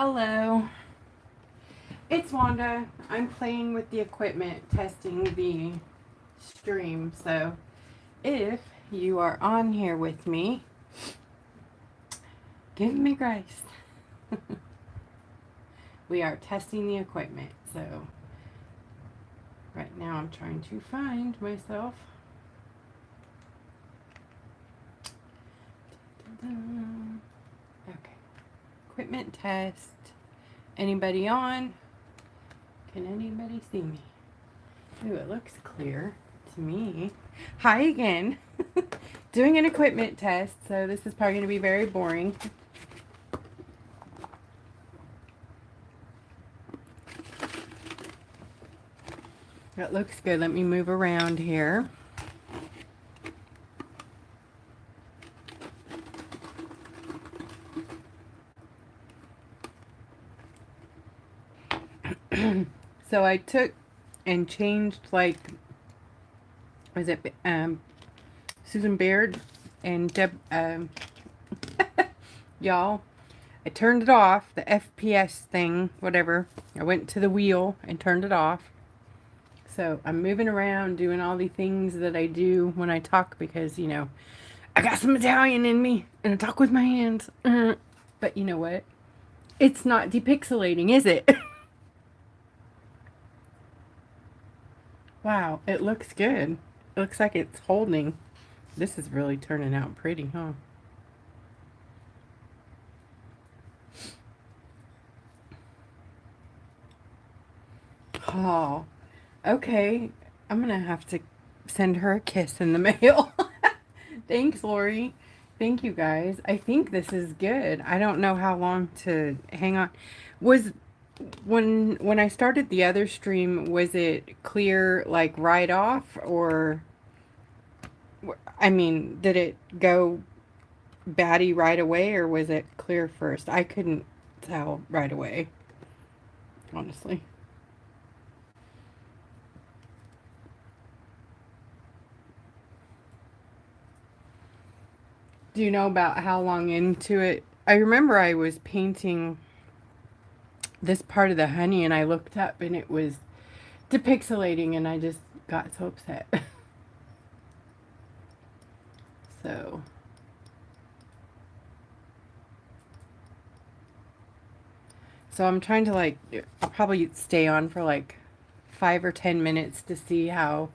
Hello, it's Wanda. I'm playing with the equipment, testing the stream. So if you are on here with me, give me grace. We are testing the equipment. So right now I'm trying to find myself. Okay, equipment test. Anybody on? Can anybody see me? Ooh, it looks clear to me. Hi again. Doing an equipment test, so this is probably going to be very boring. That looks good. Let me move around here. So I took and changed, like, was it Susan Baird and Deb, y'all, I turned it off, the FPS thing, whatever. I went to the wheel and turned it off. So I'm moving around, doing all the things that I do when I talk because, you know, I got some Italian in me and I talk with my hands. But you know what? It's not depixelating, is it? Wow, it looks good. It looks like it's holding. This is really turning out pretty, huh? Oh, okay. I'm gonna have to send her a kiss in the mail. Thanks, Lori. Thank you, guys. I think this is good. I don't know how long to hang on. Was when I started the other stream, was it clear like right off, or I mean, did it go batty right away, or was it clear first? I couldn't tell right away, honestly. Do you know about how long into it? I remember I was painting this part of the honey and I looked up and it was depixelating and I just got so upset. So, I'm trying to, like, I'll probably stay on for like 5 or 10 minutes to see how,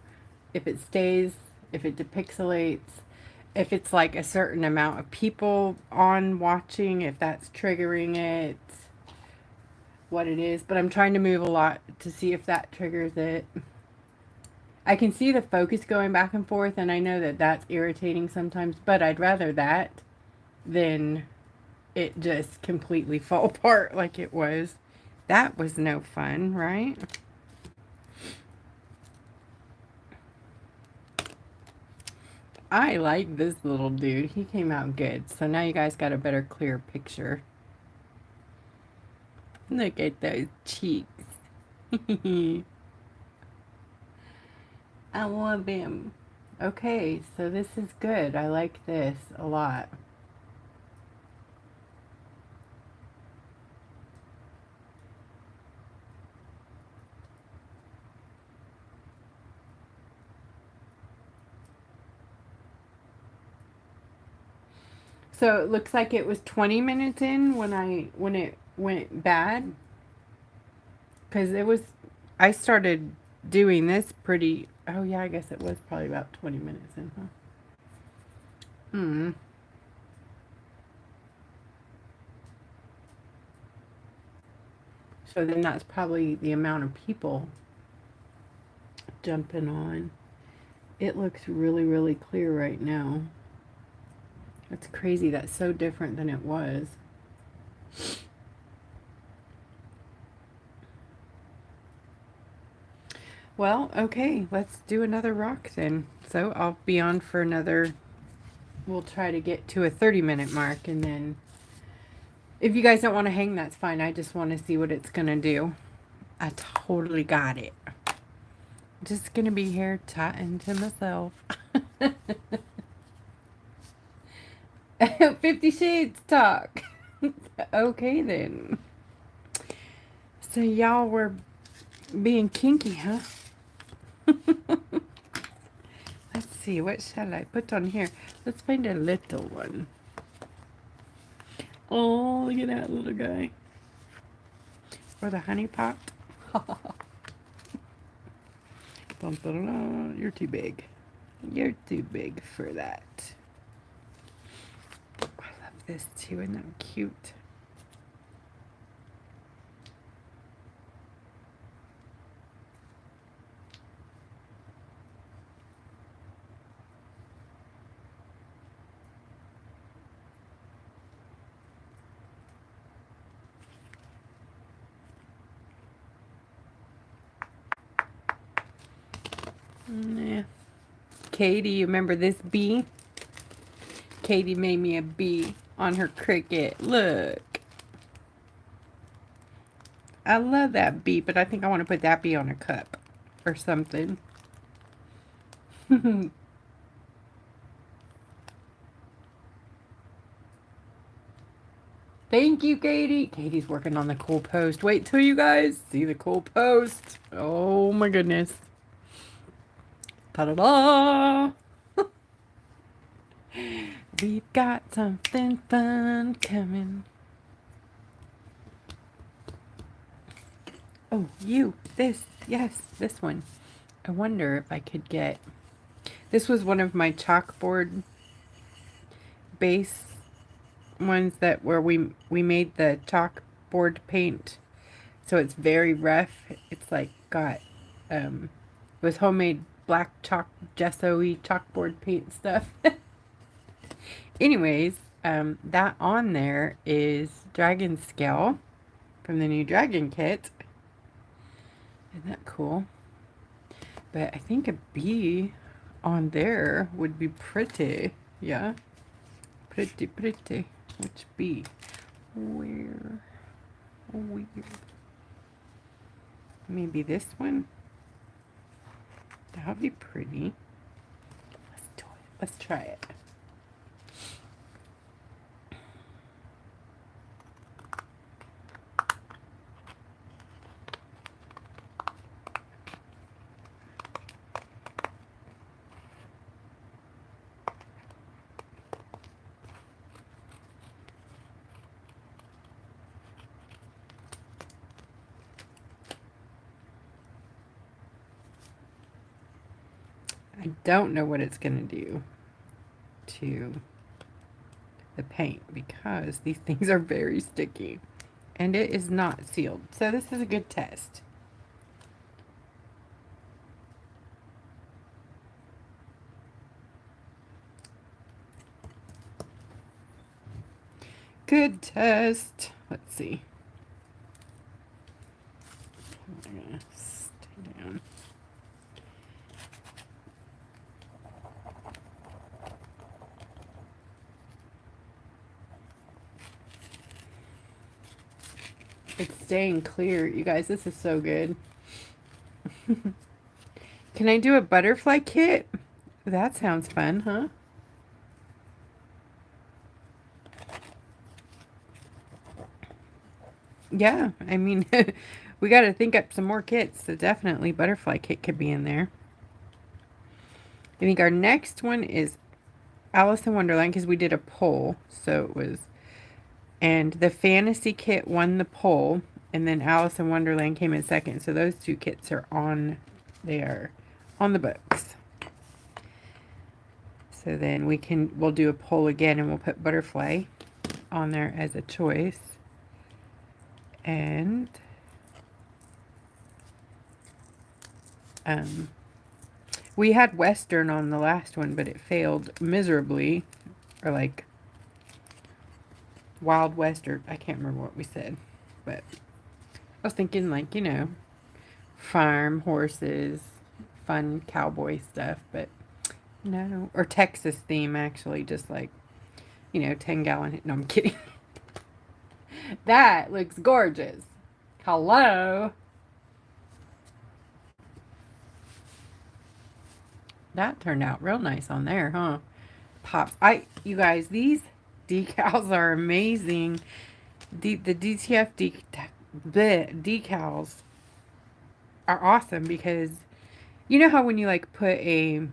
if it stays, if it depixelates, if it's like a certain amount of people on watching, if that's triggering it, what it is. But I'm trying to move a lot to see if that triggers it. I can see the focus going back and forth, and I know that that's irritating sometimes, but I'd rather that than it just completely fall apart like it was. That was no fun, right? I like this little dude. He came out good. So now you guys got a better, clear picture. Look at those cheeks. I love him. Okay, so this is good. I like this a lot. So it looks like it was 20 minutes in when it went bad, because it was, I started doing this pretty, oh yeah, I guess it was probably about 20 minutes in, huh? Hmm. So then that's probably the amount of people jumping on. It looks really, really clear right now. That's crazy. That's so different than it was. Well, okay, let's do another rock then. So I'll be on for another, we'll try to get to a 30-minute mark, and then if you guys don't want to hang, that's fine. I just want to see what it's going to do. I totally got it. Just going to be here chatting to myself. 50 Shades talk. Okay then. So y'all were being kinky, huh? Let's see, what shall I put on here? Let's find a little one. Oh, look at that little guy. Or the honey pot. Dun, dun, dun. You're too big. You're too big for that. I love this too. Isn't that cute? Yeah. Katie, you remember this bee? Katie made me a bee on her Cricut. Look. I love that bee, but I think I want to put that bee on a cup or something. Thank you, Katie. Katie's working on the cool post. Wait till you guys see the cool post. Oh my goodness. Ta-da-da! We've got something fun coming. Oh, yes, this one. I wonder if I could get, this was one of my chalkboard base ones that where we made the chalkboard paint. So it's very rough. It's like got, it was homemade black chalk, gesso-y chalkboard paint stuff. Anyways, that on there is dragon scale from the new dragon kit. Isn't that cool? But I think a bee on there would be pretty. Yeah. Pretty, pretty. Which bee? Where? Maybe this one? That would be pretty. Let's do it. Let's try it. I don't know what it's going to do to the paint because these things are very sticky and it is not sealed. So this is a good test. Good test. Let's see. I'm gonna stay down. It's staying clear. You guys, this is so good. Can I do a butterfly kit? That sounds fun, huh? Yeah, I mean, we got to think up some more kits. So definitely butterfly kit could be in there. I think our next one is Alice in Wonderland because we did a poll. So it was, and the fantasy kit won the poll, and then Alice in Wonderland came in second. So those two kits are on, they are on the books. So then we'll do a poll again and we'll put butterfly on there as a choice. And we had Western on the last one, but it failed miserably. Or like Wild West, or I can't remember what we said. But I was thinking like, you know, farm, horses, fun cowboy stuff. But no. Or Texas theme, actually. Just like, you know, 10-gallon. No, I'm kidding. That looks gorgeous. Hello. That turned out real nice on there, huh? Pops. You guys, these decals are amazing. The DTF the decals are awesome because you know how when you like put a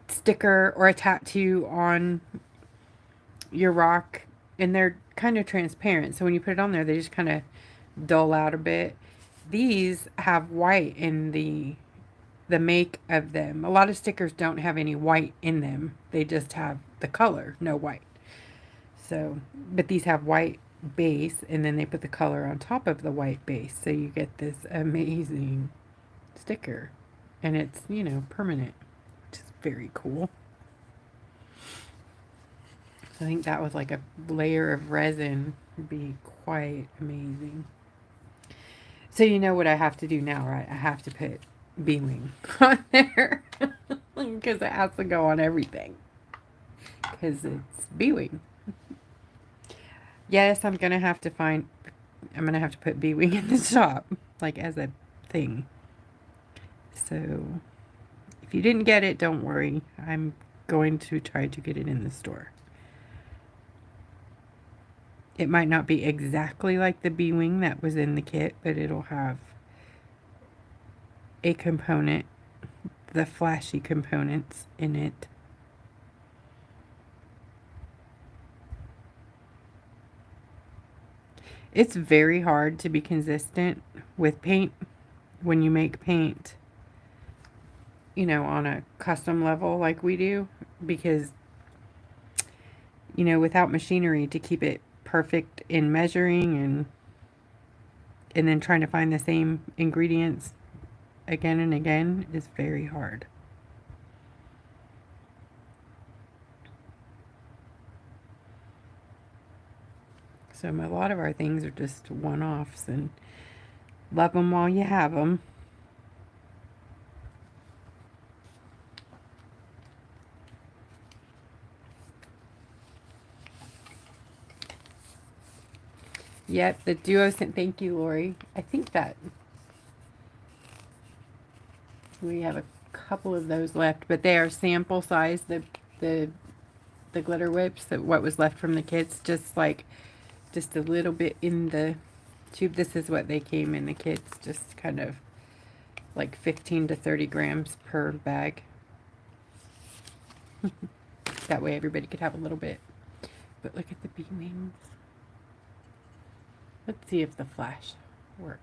sticker or a tattoo on your rock and they're kind of transparent, so when you put it on there they just kind of dull out a bit. These have white in the make of them. A lot of stickers don't have any white in them, they just have the color, no white. So but these have white base and then they put the color on top of the white base, so you get this amazing sticker, and it's, you know, permanent, which is very cool. So I think that with like a layer of resin would be quite amazing. So you know what I have to do now, right? I have to put B-wing on there because it has to go on everything because it's B-wing. Yes, I'm gonna have to put B-wing in the shop, like as a thing. So if you didn't get it, don't worry. I'm going to try to get it in the store. It might not be exactly like the B-wing that was in the kit, but it'll have a component, the flashy components in it. It's very hard to be consistent with paint when you make paint, you know, on a custom level like we do, because, you know, without machinery to keep it perfect in measuring and then trying to find the same ingredients again and again is very hard. So a lot of our things are just one-offs, and love them while you have them. Yep, the duo sent. Thank you, Lori. I think that we have a couple of those left, but they are sample size. The the glitter whips, that what was left from the kits, just a little bit in the tube. This is what they came in the kits, just kind of like 15 to 30 grams per bag. That way everybody could have a little bit. But look at the bee wings. Let's see if the flash works.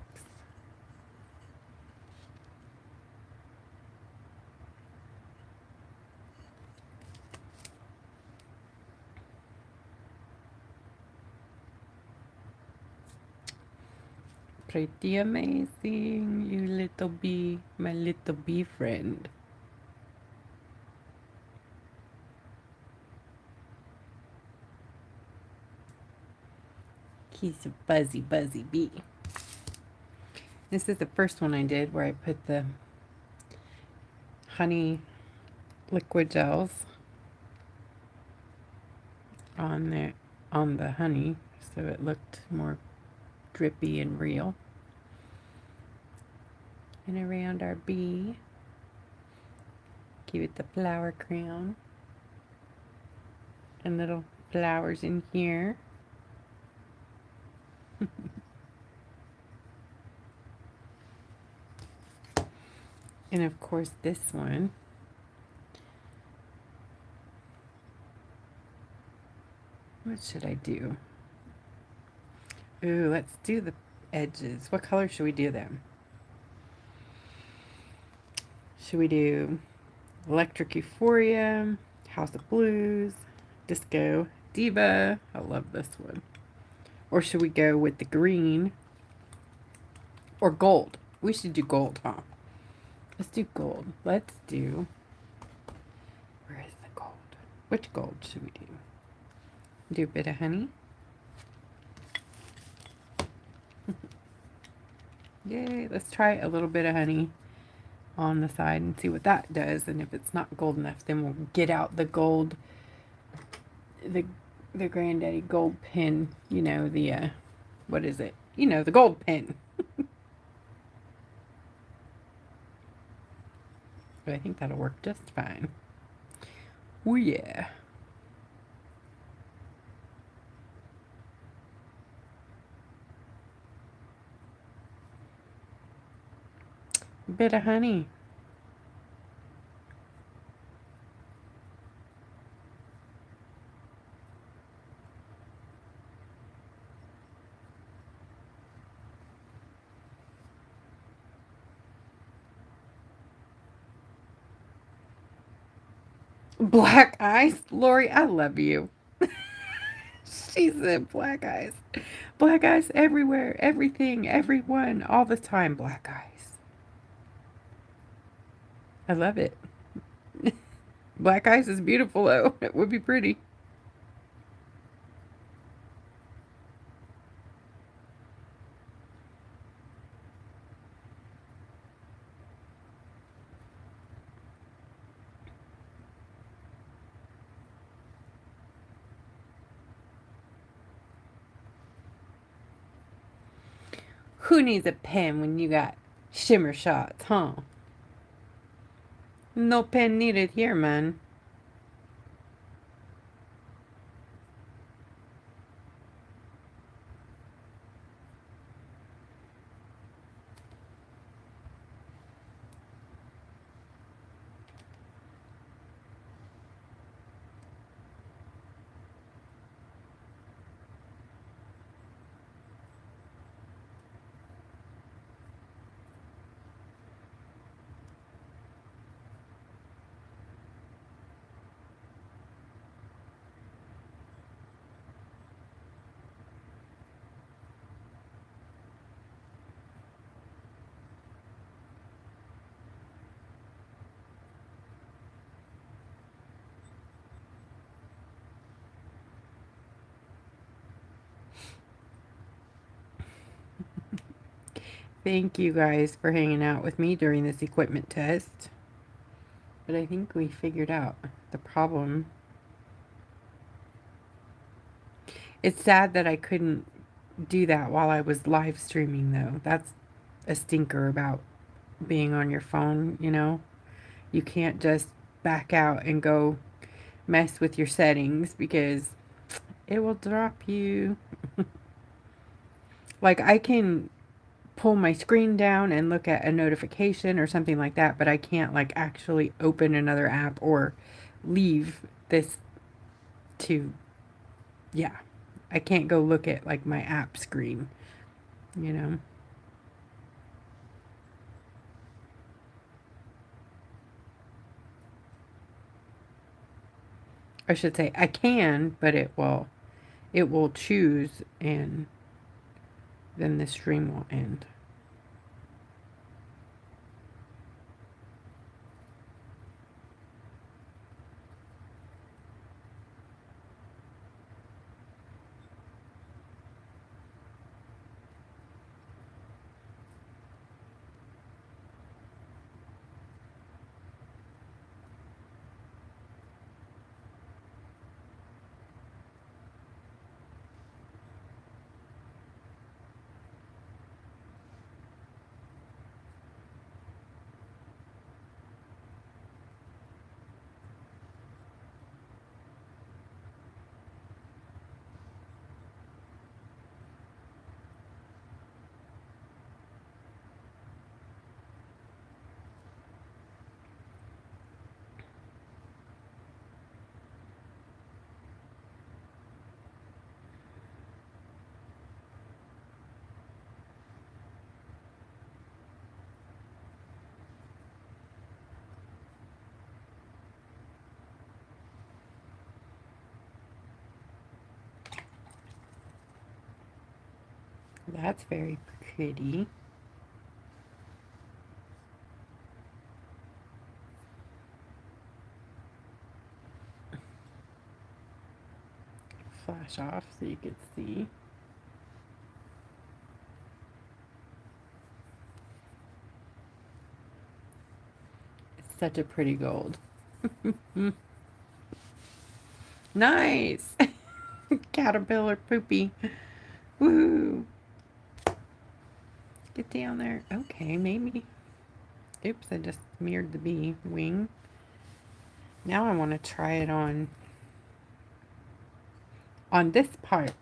Pretty amazing, you little bee, my little bee friend. He's a buzzy, buzzy bee. This is the first one I did where I put the honey liquid gels on the honey, so it looked more drippy and real. And around our bee, give it the flower crown and little flowers in here. And of course this one. What should I do? Ooh, let's do the edges. What color should we do them? Should we do Electric Euphoria, House of Blues, Disco Diva? I love this one. Or should we go with the green? Or gold? We should do gold, huh? Let's do gold. Let's do... Where is the gold? Which gold should we do? Do a bit of honey. Yay, let's try a little bit of honey on the side and see what that does. And if it's not gold enough, then we'll get out the gold, the granddaddy gold pin, you know, the, what is it? You know, the gold pin. But I think that'll work just fine. Oh yeah. bit of honey. Black eyes? Lori, I love you. She said black eyes. Black eyes everywhere, everything, everyone, all the time. Black eyes. I love it. Black eyes is beautiful, though. It would be pretty. Who needs a pen when you got shimmer shots, huh? No pen needed here, man. Thank you guys for hanging out with me during this equipment test. But I think we figured out the problem. It's sad that I couldn't do that while I was live streaming, though. That's a stinker about being on your phone, you know? You can't just back out and go mess with your settings because it will drop you. Like, I can pull my screen down and look at a notification or something like that, but I can't, like, actually open another app or leave this to, yeah. I can't go look at, like, my app screen, you know? I should say I can, but it will choose, and then the stream will end. That's very pretty. Flash off so you can see. It's such a pretty gold. Nice! Caterpillar poopy. Woo! Get down there. Okay, maybe. Oops, I just smeared the bee wing. Now I want to try it on this part.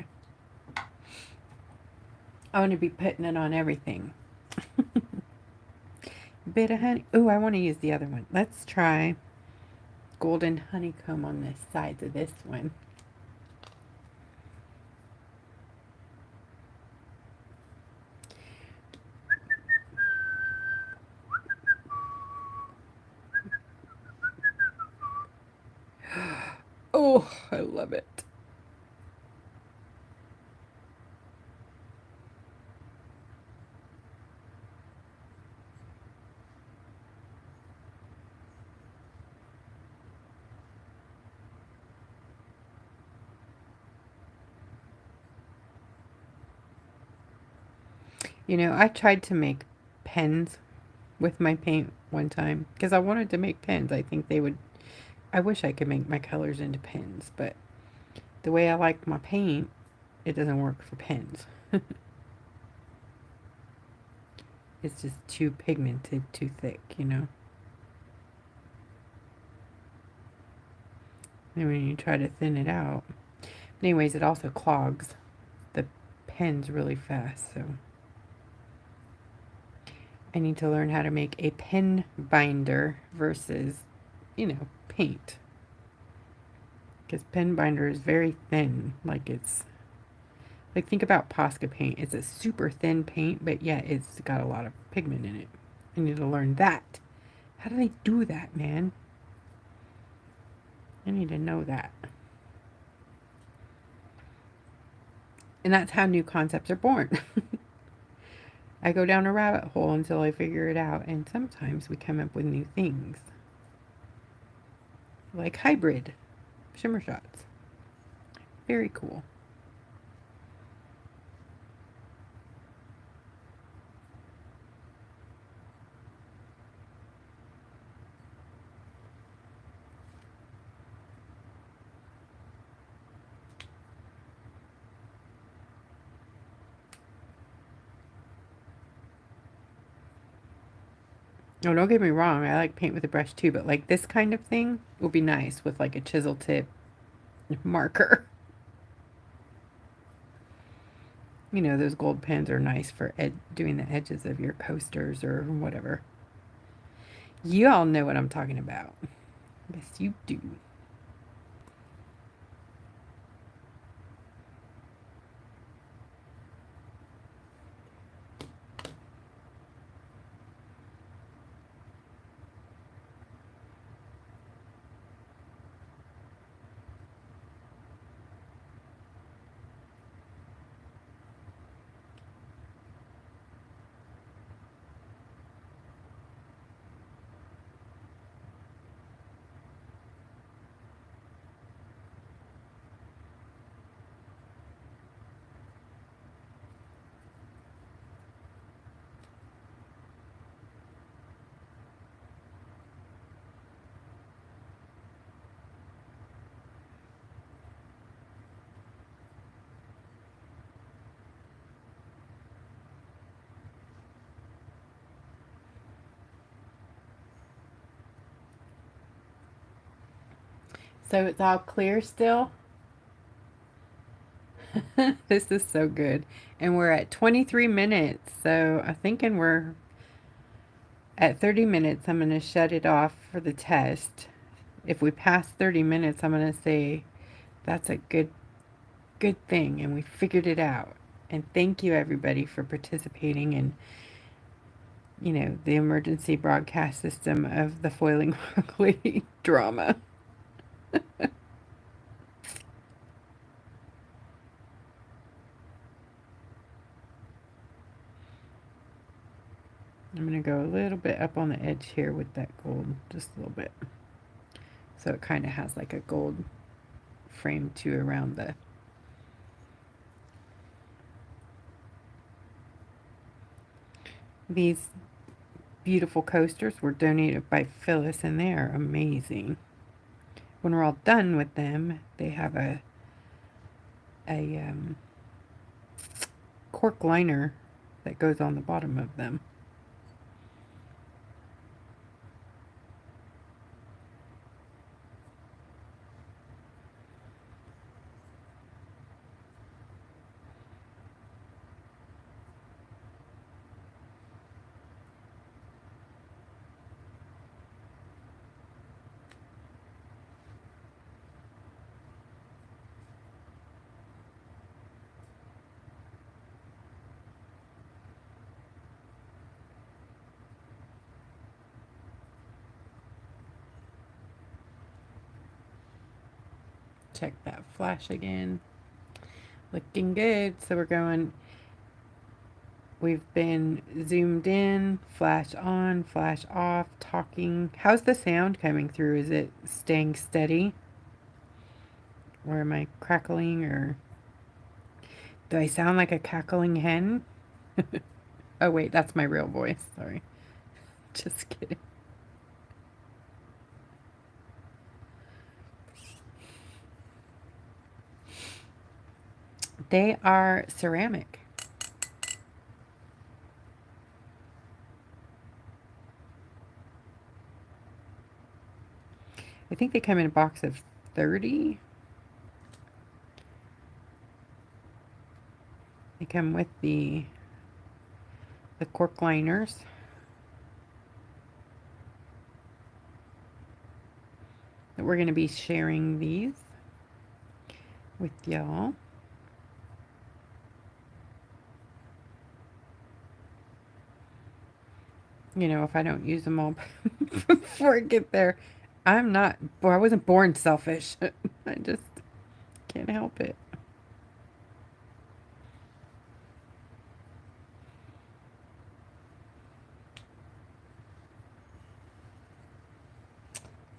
I want to be putting it on everything. bit of honey. Oh, I want to use the other one. Let's try golden honeycomb on the sides of this one. Oh, I love it. You know, I tried to make pens with my paint one time because I wanted to make pens. I think they would, I wish I could make my colors into pens, but the way I like my paint, it doesn't work for pens. It's just too pigmented, too thick, you know? And when you try to thin it out, anyways, it also clogs the pens really fast, so I need to learn how to make a pen binder versus, you know, paint. Because pen binder is very thin, like it's, like think about Posca paint. It's a super thin paint, but yet it's got a lot of pigment in it. I need to learn that. How do they do that, man? I need to know that. And that's how new concepts are born. I go down a rabbit hole until I figure it out, and sometimes we come up with new things. Like hybrid shimmer shots. Very cool. Oh, don't get me wrong, I like paint with a brush too, but like this kind of thing will be nice with like a chisel tip marker. You know, those gold pens are nice for doing the edges of your coasters or whatever. You all know what I'm talking about. Yes, you do. So it's all clear still? This is so good. And we're at 23 minutes. So I'm thinking we're at 30 minutes. I'm going to shut it off for the test. If we pass 30 minutes, I'm going to say that's a good thing and we figured it out. And thank you everybody for participating in, you know, the emergency broadcast system of the Foiling Broccoli drama. I'm going to go a little bit up on the edge here with that gold, just a little bit. So it kind of has like a gold frame too around the... These beautiful coasters were donated by Phyllis and they are amazing. When we're all done with them, they have a cork liner that goes on the bottom of them. Check that flash again. Looking good. So we're going, we've been zoomed in, flash on, flash off, talking. How's the sound coming through? Is it staying steady? Or am I crackling, or do I sound like a cackling hen? Oh wait, that's my real voice. Sorry. Just kidding. They are ceramic. I think they come in a box of 30. They come with the cork liners. That we're going to be sharing these with y'all. You know, if I don't use them all before I get there, I'm not, I wasn't born selfish. I just can't help it.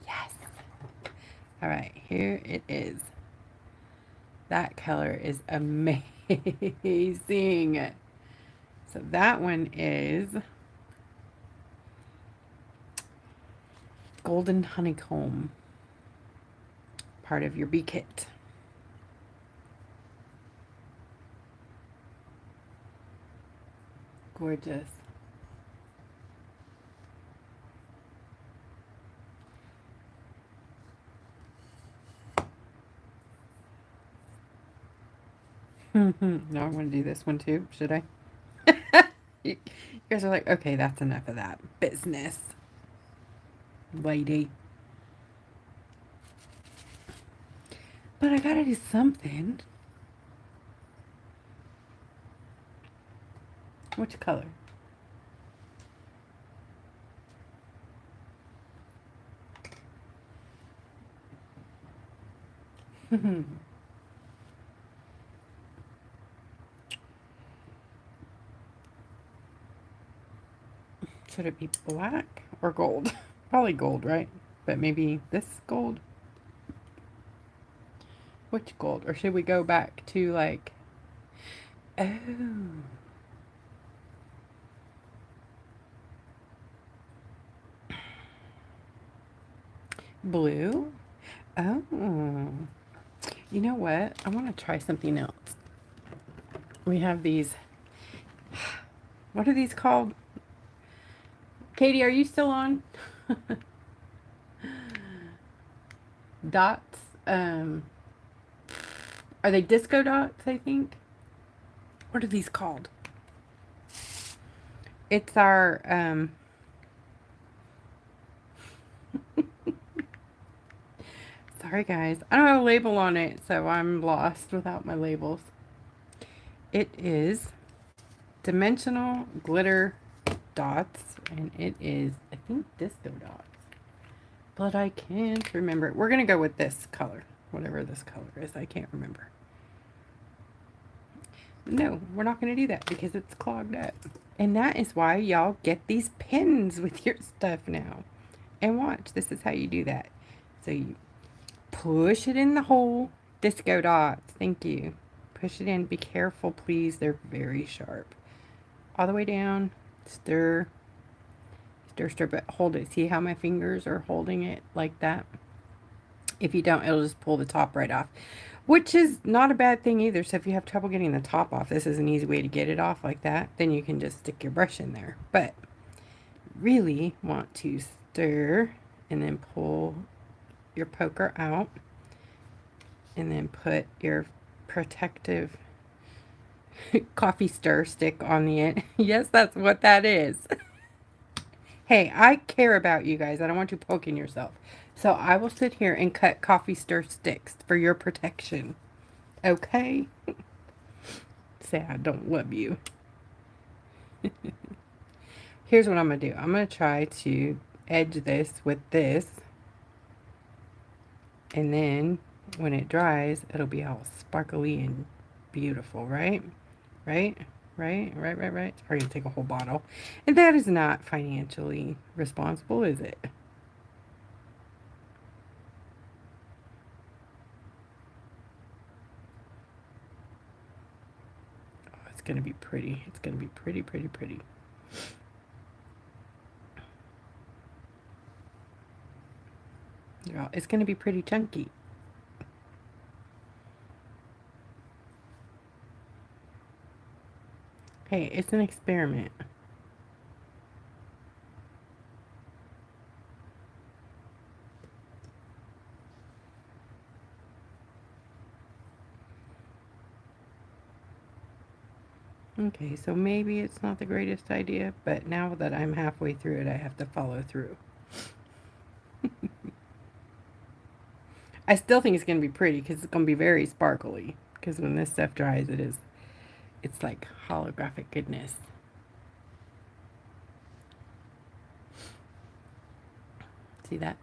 Yes. All right, here it is. That color is amazing. So that one is golden honeycomb, part of your bee kit. Gorgeous. Now I want to do this one too. Should I? You guys are like, okay, that's enough of that business, lady. But I gotta do something. Which color? Should it be black or gold? Probably gold, right? But maybe this gold? Which gold? Or should we go back to like, oh, blue? Oh, you know what? I want to try something else. We have these, what are these called? Katie, are you still on? Dots. Are they disco dots, I think? What are these called? It's our, sorry guys, I don't have a label on it, so I'm lost without my labels. It is dimensional glitter dots, and it is, I think, disco dots. But I can't remember. We're going to go with this color, whatever this color is. I can't remember. No, we're not going to do that because it's clogged up. And that is why y'all get these pins with your stuff now. And watch, this is how you do that. So you push it in the hole. Disco dots, thank you. Push it in. Be careful, please. They're very sharp. All the way down. Stir. Stir, stir, but hold it. See how my fingers are holding it like that? If you don't, it'll just pull the top right off. Which is not a bad thing either. So if you have trouble getting the top off, this is an easy way to get it off like that. Then you can just stick your brush in there. But really want to stir and then pull your poker out. And then put your protective coffee stir stick on the end. Yes, that's what that is. Hey, I care about you guys. I don't want you poking yourself. So I will sit here and cut coffee stir sticks for your protection. Okay? Say I don't love you. Here's what I'm going to do. I'm going to try to edge this with this. And then when it dries, it'll be all sparkly and beautiful, right? Right? Right. It's probably gonna take a whole bottle. And that is not financially responsible, is it? Oh, it's gonna be pretty. It's gonna be pretty. Yeah, it's gonna be pretty chunky. Hey, it's an experiment. Okay, so maybe it's not the greatest idea, but now that I'm halfway through it, I have to follow through. I still think it's going to be pretty because it's going to be very sparkly. Because when this stuff dries, it's like holographic goodness. See that?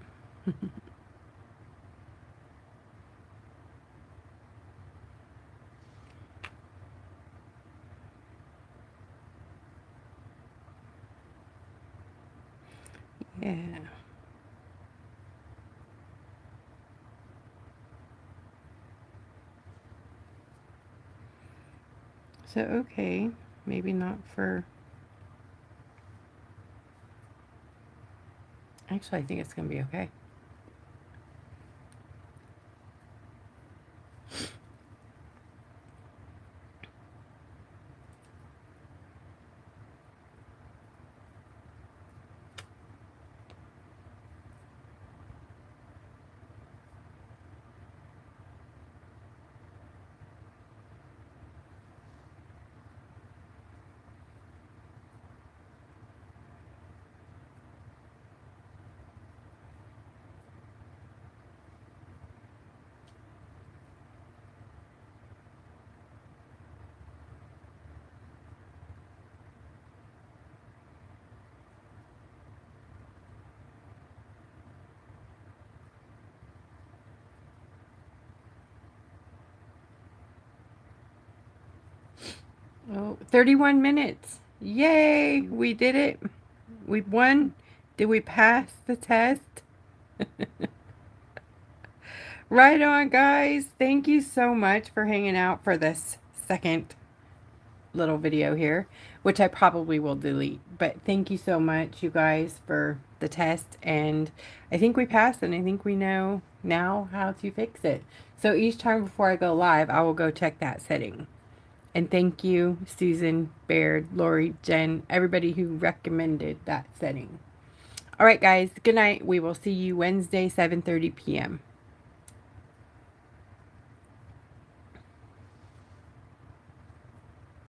Yeah. So, okay, maybe not for... Actually, I think it's going to be okay. Oh, 31 minutes. Yay, we did it. We won. Did we pass the test? Right on, guys. Thank you so much for hanging out for this second little video here, which I probably will delete. But thank you so much, you guys, for the test. And I think we passed, and I think we know now how to fix it. So each time before I go live, I will go check that setting. And thank you, Susan, Baird, Lori, Jen, everybody who recommended that setting. All right, guys. Good night. We will see you Wednesday, 7:30 p.m.